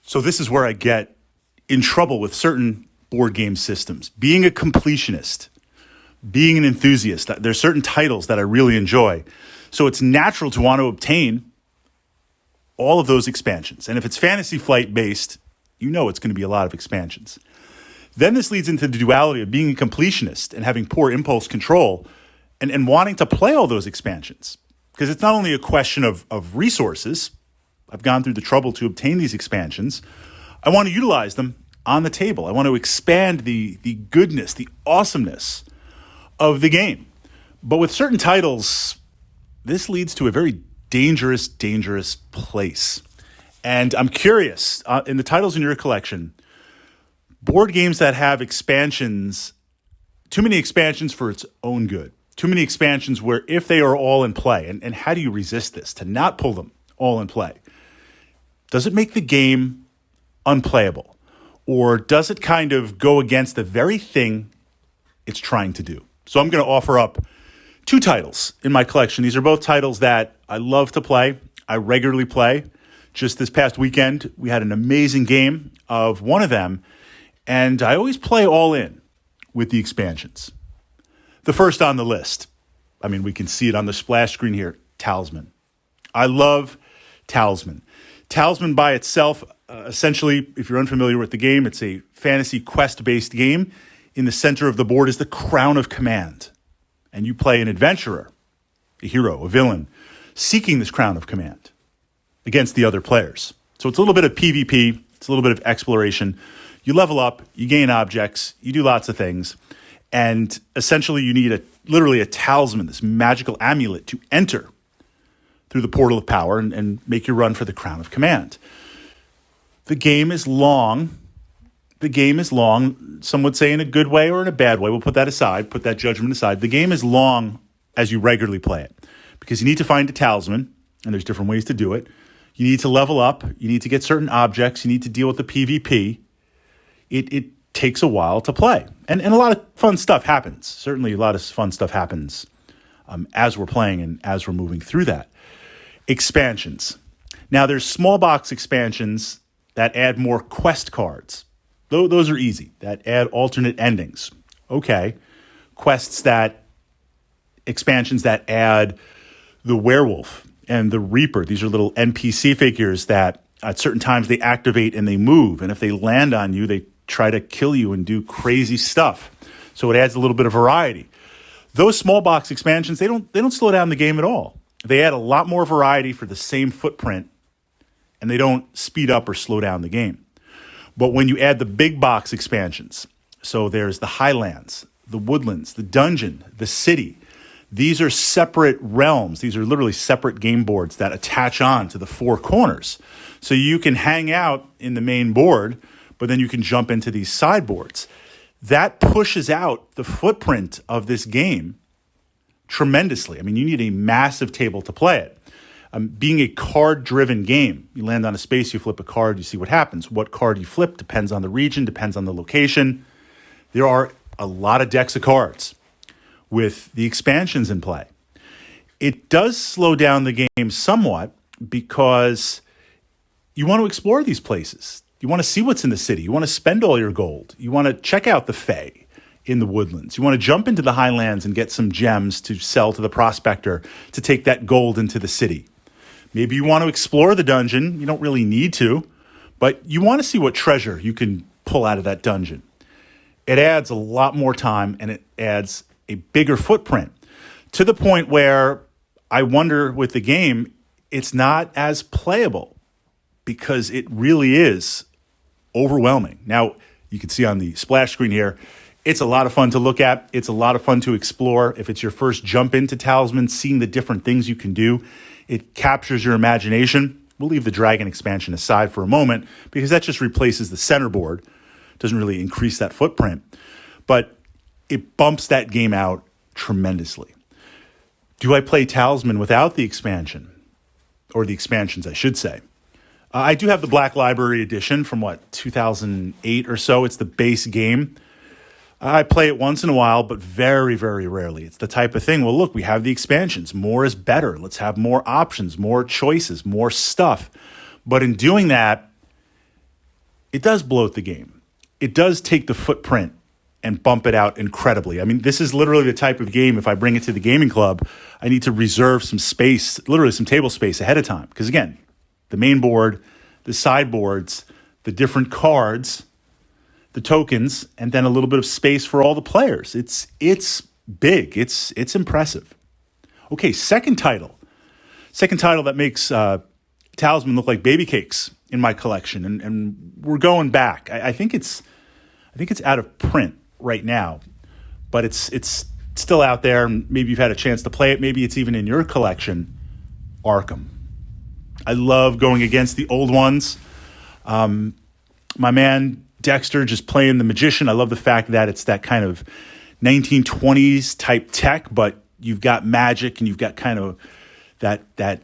So this is where I get in trouble with certain board game systems. Being a completionist, being an enthusiast, there's certain titles that I really enjoy. So it's natural to want to obtain all of those expansions. And if it's Fantasy Flight based, you know it's going to be a lot of expansions. Then this leads into the duality of being a completionist and having poor impulse control and wanting to play all those expansions. Because it's not only a question of resources. I've gone through the trouble to obtain these expansions. I want to utilize them on the table. I want to expand the goodness, the awesomeness of the game. But with certain titles, this leads to a very dangerous place. And I'm curious, in the titles in your collection, board games that have expansions, too many expansions for its own good, too many expansions where if they are all in play, and how do you resist this, to not pull them all in play? Does it make the game unplayable? Or does it kind of go against the very thing it's trying to do? So I'm going to offer up two titles in my collection. These are both titles that I love to play. I regularly play. Just this past weekend, we had an amazing game of one of them, and I always play all in with the expansions. The first on the list, I mean, we can see it on the splash screen here, Talisman. I love Talisman. Talisman by itself, essentially, if you're unfamiliar with the game, it's a fantasy quest-based game. In the center of the board is the Crown of Command. And you play an adventurer, a hero, a villain, seeking this Crown of Command against the other players. So it's a little bit of PvP. It's a little bit of exploration. You level up, you gain objects, you do lots of things. And essentially you need literally a talisman, this magical amulet to enter through the portal of power and make your run for the Crown of Command. The game is long. Some would say in a good way or in a bad way. We'll put that aside, put that judgment aside. The game is long as you regularly play it because you need to find a talisman, and there's different ways to do it. You need to level up. You need to get certain objects. You need to deal with the PvP. It takes a while to play. And a lot of fun stuff happens. Certainly a lot of fun stuff happens as we're playing and as we're moving through that. Expansions. Now, there's small box expansions that add more quest cards. Those are easy. That add alternate endings. Okay. Expansions that add the werewolf and the reaper. These are little NPC figures that at certain times they activate and they move. And if they land on you, they try to kill you and do crazy stuff. So it adds a little bit of variety. Those small box expansions, they don't slow down the game at all. They add a lot more variety for the same footprint, and they don't speed up or slow down the game. But when you add the big box expansions, so there's the Highlands, the Woodlands, the Dungeon, the City, these are separate realms. These are literally separate game boards that attach on to the four corners. So you can hang out in the main board, but then you can jump into these sideboards. That pushes out the footprint of this game tremendously. I mean, you need a massive table to play it. Being a card-driven game, you land on a space, you flip a card, you see what happens. What card you flip depends on the region, depends on the location. There are a lot of decks of cards with the expansions in play. It does slow down the game somewhat because you want to explore these places. You want to see what's in the city. You want to spend all your gold. You want to check out the Fae in the Woodlands. You want to jump into the Highlands and get some gems to sell to the prospector to take that gold into the city. Maybe you want to explore the dungeon. You don't really need to, but you want to see what treasure you can pull out of that dungeon. It adds a lot more time and it adds a bigger footprint to the point where I wonder with the game, it's not as playable because it really is overwhelming. Now, you can see on the splash screen here, it's a lot of fun to look at. It's a lot of fun to explore. If it's your first jump into Talisman, seeing the different things you can do, it captures your imagination. We'll leave the Dragon expansion aside for a moment because that just replaces the center board. Doesn't really increase that footprint. But it bumps that game out tremendously. Do I play Talisman without the expansion? Or the expansions, I should say. I do have the Black Library edition from, 2008 or so. It's the base game. I play it once in a while, but very, very rarely. It's the type of thing, well, look, we have the expansions. More is better. Let's have more options, more choices, more stuff. But in doing that, it does bloat the game. It does take the footprint and bump it out incredibly. I mean, this is literally the type of game, if I bring it to the gaming club, I need to reserve some space, literally some table space ahead of time. Because again, the main board, the sideboards, the different cards, the tokens, and then a little bit of space for all the players. It's big. It's impressive. Okay, second title that makes Talisman look like baby cakes in my collection, and we're going back. I think it's out of print right now, but it's still out there. Maybe you've had a chance to play it. Maybe it's even in your collection. Arkham. I love going against the old ones. My man Dexter just playing the magician. I love the fact that it's that kind of 1920s type tech, but you've got magic and you've got kind of that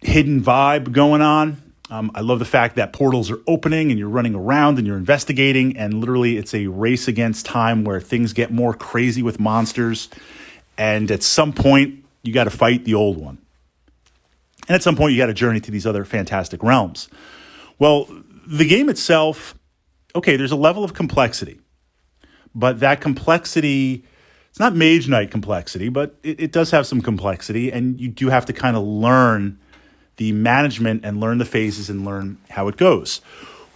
hidden vibe going on. I love the fact that portals are opening and you're running around and you're investigating, and literally it's a race against time where things get more crazy with monsters. And at some point, you got to fight the old one. And at some point, you got to journey to these other fantastic realms. Well, the game itself, okay, there's a level of complexity. But that complexity, it's not Mage Knight complexity, but it does have some complexity. And you do have to kind of learn the management and learn the phases and learn how it goes.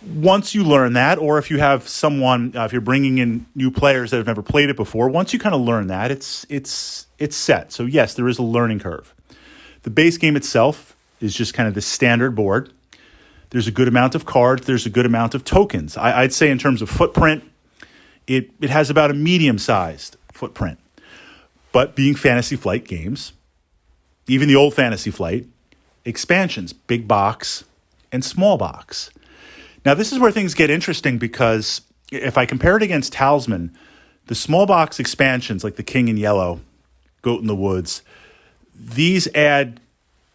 Once you learn that, or if you have someone, if you're bringing in new players that have never played it before, once you kind of learn that, it's set. So yes, there is a learning curve. The base game itself is just kind of the standard board. There's a good amount of cards. There's a good amount of tokens. I'd say in terms of footprint, it has about a medium-sized footprint. But being Fantasy Flight games, even the old Fantasy Flight, expansions, big box and small box. Now, this is where things get interesting, because if I compare it against Talisman, the small box expansions like the King in Yellow, Goat in the Woods, these add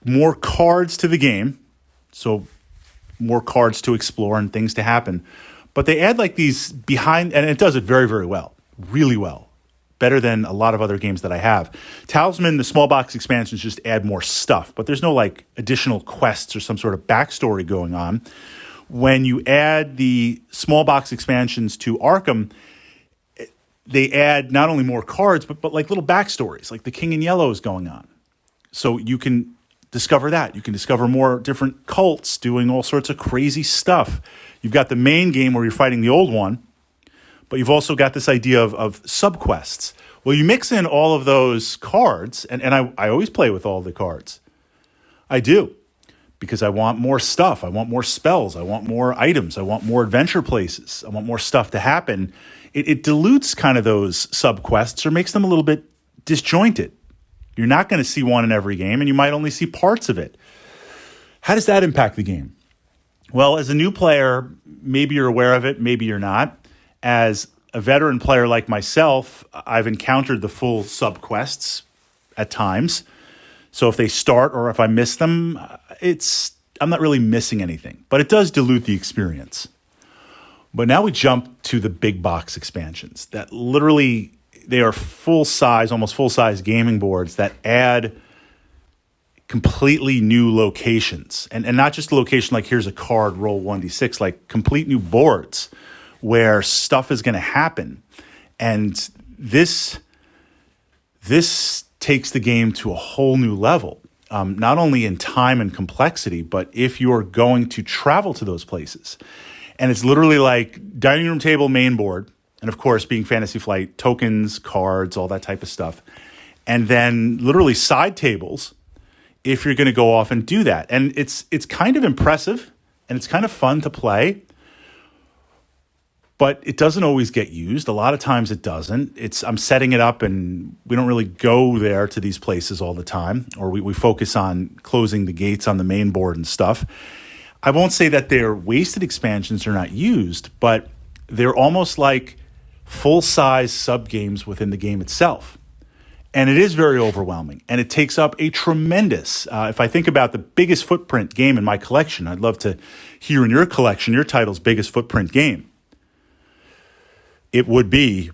more cards to the game, so more cards to explore and things to happen. But they add like these behind, and it does it very, very well, really well, better than a lot of other games that I have. Talisman, the small box expansions just add more stuff, but there's no like additional quests or some sort of backstory going on. When you add the small box expansions to Arkham, they add not only more cards, but like little backstories, like the King in Yellow is going on. So you can discover that. You can discover more different cults doing all sorts of crazy stuff. You've got the main game where you're fighting the old one, but you've also got this idea of subquests. Well, you mix in all of those cards, and I always play with all the cards. I do, because I want more stuff. I want more spells. I want more items. I want more adventure places. I want more stuff to happen. It dilutes kind of those subquests or makes them a little bit disjointed. You're not going to see one in every game, and you might only see parts of it. How does that impact the game? Well, as a new player, maybe you're aware of it, maybe you're not. As a veteran player like myself, I've encountered the full subquests at times. So if they start or if I miss them, I'm not really missing anything. But it does dilute the experience. But now we jump to the big box expansions that literally, they are full-size, almost full-size gaming boards that add completely new locations. And not just a location like here's a card, roll 1d6, like complete new boards where stuff is going to happen. And this takes the game to a whole new level, not only in time and complexity, but if you're going to travel to those places. And it's literally like dining room table, main board, and of course, being Fantasy Flight, tokens, cards, all that type of stuff. And then literally side tables if you're going to go off and do that. And it's kind of impressive and it's kind of fun to play, but it doesn't always get used. A lot of times it doesn't. I'm setting it up and we don't really go there to these places all the time, or we focus on closing the gates on the main board and stuff. I won't say that they're wasted expansions or not used, but they're almost like full-size sub-games within the game itself. And it is very overwhelming, and it takes up a tremendous, if I think about the biggest footprint game in my collection, I'd love to hear in your collection, your title's biggest footprint game. It would be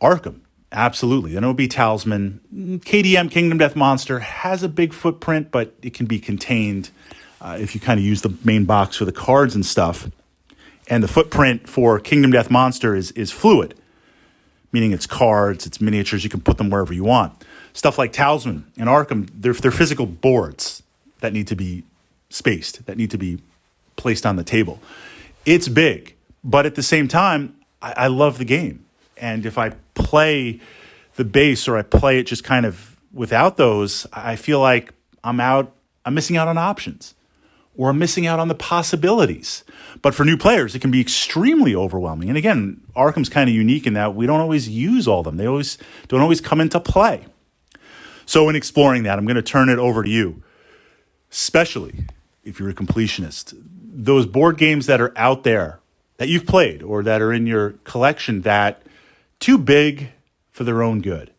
Arkham, absolutely. Then it would be Talisman. KDM, Kingdom Death Monster, has a big footprint, but it can be contained if you kind of use the main box for the cards and stuff. And the footprint for Kingdom Death Monster is fluid, meaning it's cards, it's miniatures, you can put them wherever you want. Stuff like Talisman and Arkham, they're physical boards that need to be spaced, that need to be placed on the table. It's big, but at the same time, I love the game. And if I play the base or I play it just kind of without those, I feel like I'm missing out on options, or I'm missing out on the possibilities. But for new players, it can be extremely overwhelming. And again, Arkham's kind of unique in that we don't always use all of them. They don't always come into play. So in exploring that, I'm going to turn it over to you, especially if you're a completionist. Those board games that are out there that you've played or that are in your collection that too big for their own good.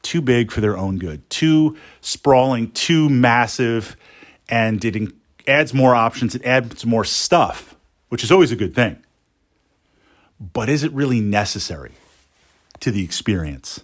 Too big for their own good. Too sprawling, too massive, and it adds more options, it adds more stuff, which is always a good thing. But is it really necessary to the experience?